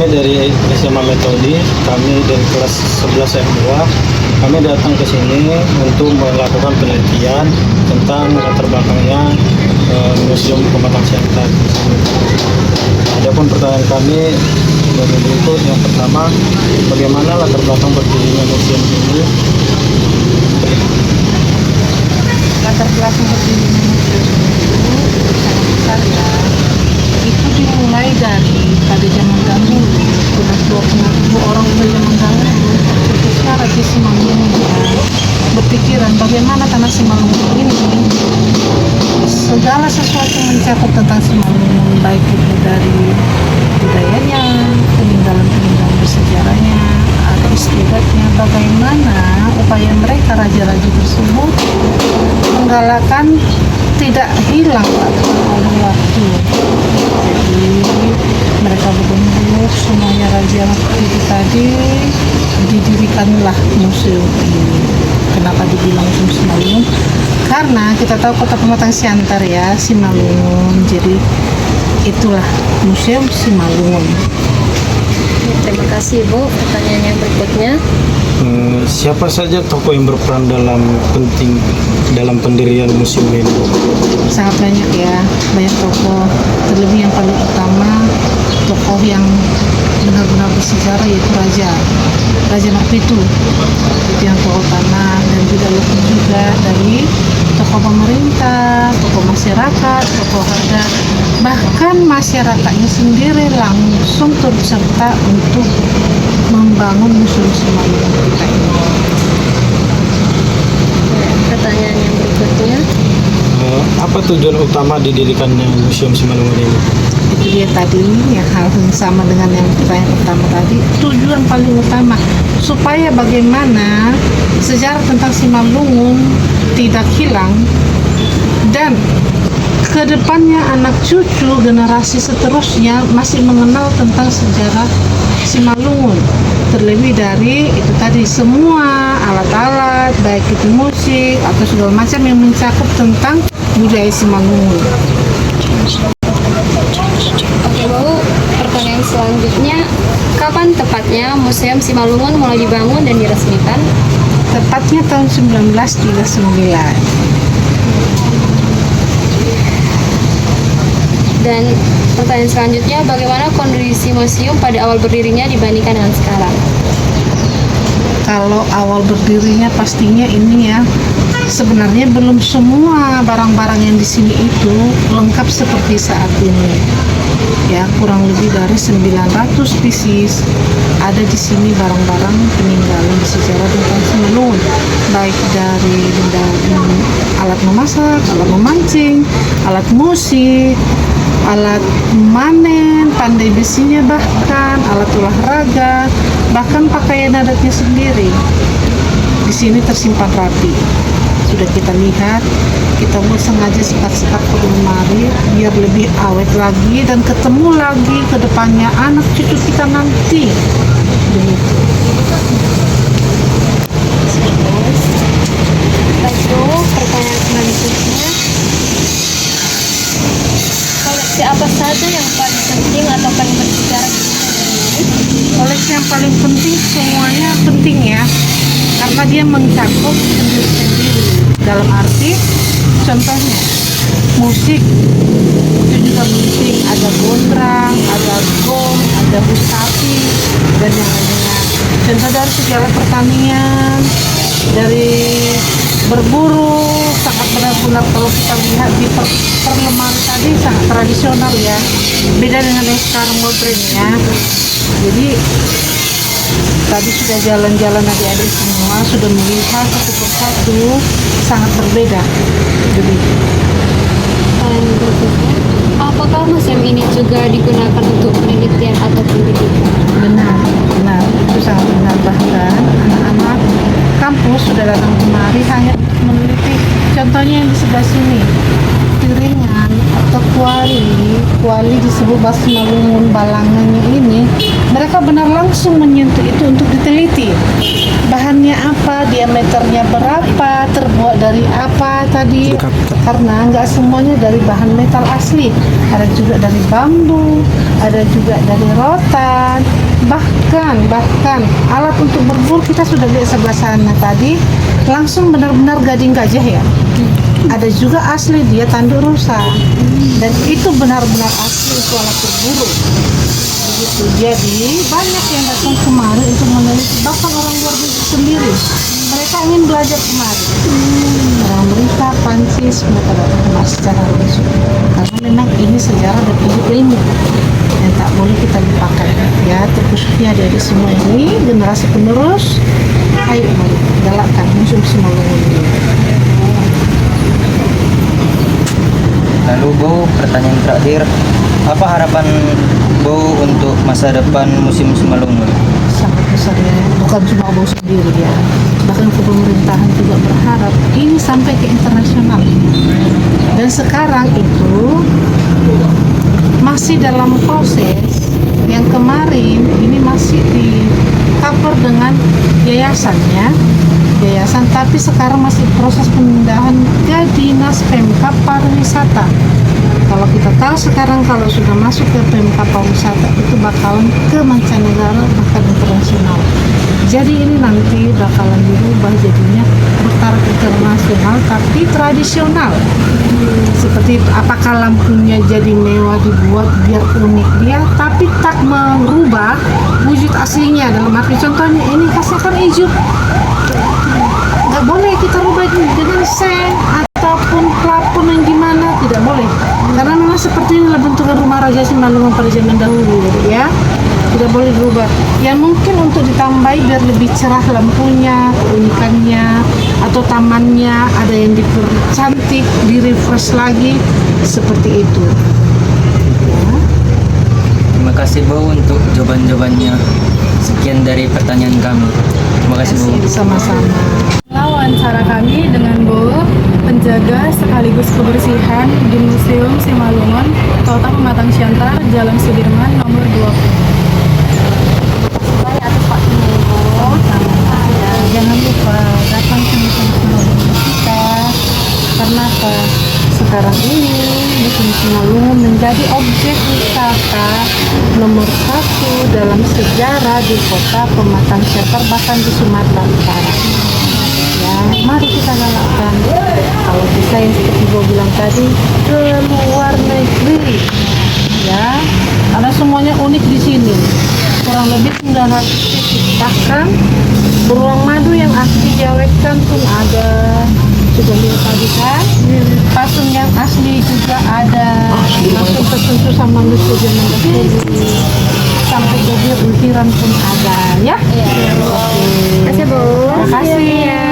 kami dari SMA Metodi, kami dari kelas 11 M2, kami datang ke sini untuk melakukan penelitian tentang latar belakangnya Museum Pematang Siantar. Adapun pertanyaan kami berikut, yang pertama, bagaimana latar belakang berdirinya museum ini? Latar belakang berdirinya museum itu sangat besar ya. Itu dimulai dari pada zaman dahulu, penentu orang pada zaman dahulu ketika Raja Simalungun berpikiran bagaimana tanah Simalungun ini segala sesuatu mencakup tentang Simalungun, baik itu dari budayanya, peninggalan-peninggalan bersejarahnya, atau istiadatnya, bagaimana upaya mereka raja-raja tersebut menggalakkan tidak hilang oleh waktu. Jadi mereka berkumpul semuanya raja itu tadi, didirikanlah museum ini. Kenapa dibilang museum Simalungun? Karena kita tahu kota Pematang Siantar ya, Simalungun. Jadi itulah museum Simalungun. Terima kasih Bu. Pertanyaan yang berikutnya, Siapa saja tokoh yang berperan dalam pendirian museum ini? Sangat banyak ya, banyak tokoh. Terlebih yang paling utama, tokoh yang benar-benar bersejarah yaitu Raja Marpitu. Itu yang tokoh utama, dan juga lebih juga dari tokoh pemerintah, tokoh masyarakat, tokoh harga, bahkan masyarakatnya sendiri langsung turut serta untuk membangun museum Simalungun kita ini. pertanyaan yang berikutnya, Apa tujuan utama didirikannya museum Simalungun ini? Itu dia tadi yang hal yang sama dengan yang pertanyaan pertama tadi. Tujuan paling utama supaya bagaimana sejarah tentang Simalungun tidak hilang, dan kedepannya anak cucu generasi seterusnya masih mengenal tentang sejarah Simalungun. Terlebih dari itu tadi, semua alat-alat baik itu musik atau segala macam yang mencakup tentang budaya Simalungun. oke Bu. Pertanyaan selanjutnya, kapan tepatnya Museum Simalungun mulai dibangun dan diresmikan? Tepatnya tahun 1939. Dan pertanyaan selanjutnya, bagaimana kondisi museum pada awal berdirinya dibandingkan dengan sekarang? Kalau awal berdirinya pastinya ini ya, sebenarnya belum semua barang-barang yang di sini itu lengkap seperti saat ini. Ya, kurang lebih dari 900 pieces ada di sini barang-barang peninggalan sejarah tentang Simalungun, baik dari benda alat memasak, alat memancing, alat musik, alat manen, pandai besinya, bahkan alat olahraga, bahkan pakaian adatnya sendiri di sini tersimpan rapi. Sudah kita lihat, kita buat sengaja sekat-sekat ke lemari biar lebih awet lagi dan ketemu lagi ke depannya anak cucu kita nanti. Begitu. Lalu pertanyaan selanjutnya, koleksi apa saja yang paling penting atau paling bersejarah di dunia ini? Koleksi yang paling penting, semuanya penting ya, karena dia mencakup sendiri-sendiri. Dalam arti, contohnya musik, itu juga musik, ada gondrang, ada gong, ada husapi, dan yang lainnya. Contoh dari segala pertanian, dari berburu, sangat benar-benar kalau kita lihat di perlemari tadi sangat tradisional ya, beda dengan yang sekarang modern ya. Jadi tadi sudah jalan-jalan adik-adik semua sudah melihat satu persatu, sangat berbeda. Jadi Pertanyaan berikutnya, apakah museum ini juga digunakan untuk penelitian atau pendidikan? benar, itu sangat benar. Bahkan anak-anak kampus sudah datang kemari hanya untuk meneliti. Contohnya yang di sebelah sini, piringan atau kuali disebut bahasa Simalungun, balangannya ini mereka benar langsung menyentuh itu untuk diteliti. Bahannya apa, diameternya berapa, terbuat dari apa, tadi, karena nggak semuanya dari bahan metal asli, ada juga dari bambu, ada juga dari rotan, bahkan alat untuk berburu kita sudah lihat sebelah sana tadi, langsung benar-benar gading gajah ya. Ada juga asli dia tanduk rusa, dan itu benar-benar asli itu alat berburu. Begitu. Jadi banyak yang datang kemari untuk meneliti, bahkan orang luar negeri sendiri mereka ingin belajar kemari. Orang Amerika, Prancis, mereka datang kemari secara langsung karena memang ini sejarah dan ini ilmu yang tak boleh kita lupakan ya. Terkhususnya adik-adik semua ini generasi penerus, ayo mari galakkan Museum Simalungun ini. Lalu Bu, pertanyaan terakhir, apa harapan Bu untuk masa depan Museum Simalungun? Sangat besar ya, bukan cuma Abang sendiri ya, bahkan ke pemerintahan juga berharap ini sampai ke internasional. Dan sekarang itu masih dalam proses, yang kemarin ini masih di cover dengan yayasannya, tapi sekarang masih proses pemindahan ke Dinas Pemkab Pariwisata. Kalau kita tahu sekarang kalau sudah masuk ke Pemkab Pariwisata itu bakalan ke mancanegara bahkan internasional. Jadi ini nanti bakalan dirubah jadinya bertaraf internasional tapi tradisional. Seperti itu. Apakah lampunya jadi mewah dibuat biar unik dia, tapi tak merubah wujud aslinya. Dalam arti contohnya ini kasihkan hijau, nggak boleh kita rubah dengan seng ataupun plafon yang gimana, tidak boleh. Karena memang seperti inilah bentukan rumah Raja Simalungun pada zaman dahulu ya. Tidak boleh dirubah. Ya mungkin untuk ditambahi biar lebih cerah lampunya, keunikannya, atau tamannya ada yang dipercantik, di-refresh lagi seperti itu. Ya. Terima kasih Bu untuk jawaban-jawabannya. Sekian dari pertanyaan kami. Terima kasih Bu. Sama-sama. Wawancara kami dengan Bu, penjaga sekaligus kebersihan di Museum Simalungun, Kota Pematang Siantar, Jalan Sudirman, nomor 20. Jangan lupa datang ke Museum Simalungun kita, karena apa? Sekarang ini Museum Simalungun menjadi objek wisata nomor 1 dalam sejarah di Kota Pematang Siantar, bahkan di Sumatera Utara. Ya, mari kita galakkan. Kalau bisa yang seperti gue bilang tadi, ke luar negeri, ya, karena semuanya unik di sini. Kurang lebih 900 titik, bahkan beruang madu yang asli diawetkan pun ada. Juga lihat tadi kan, patung yang asli juga ada. Langsung tersentuh sama lucu zaman dahulu. Sampai jadi ukiran pun ada, ya. Terima kasih Bu. Terima kasih ya.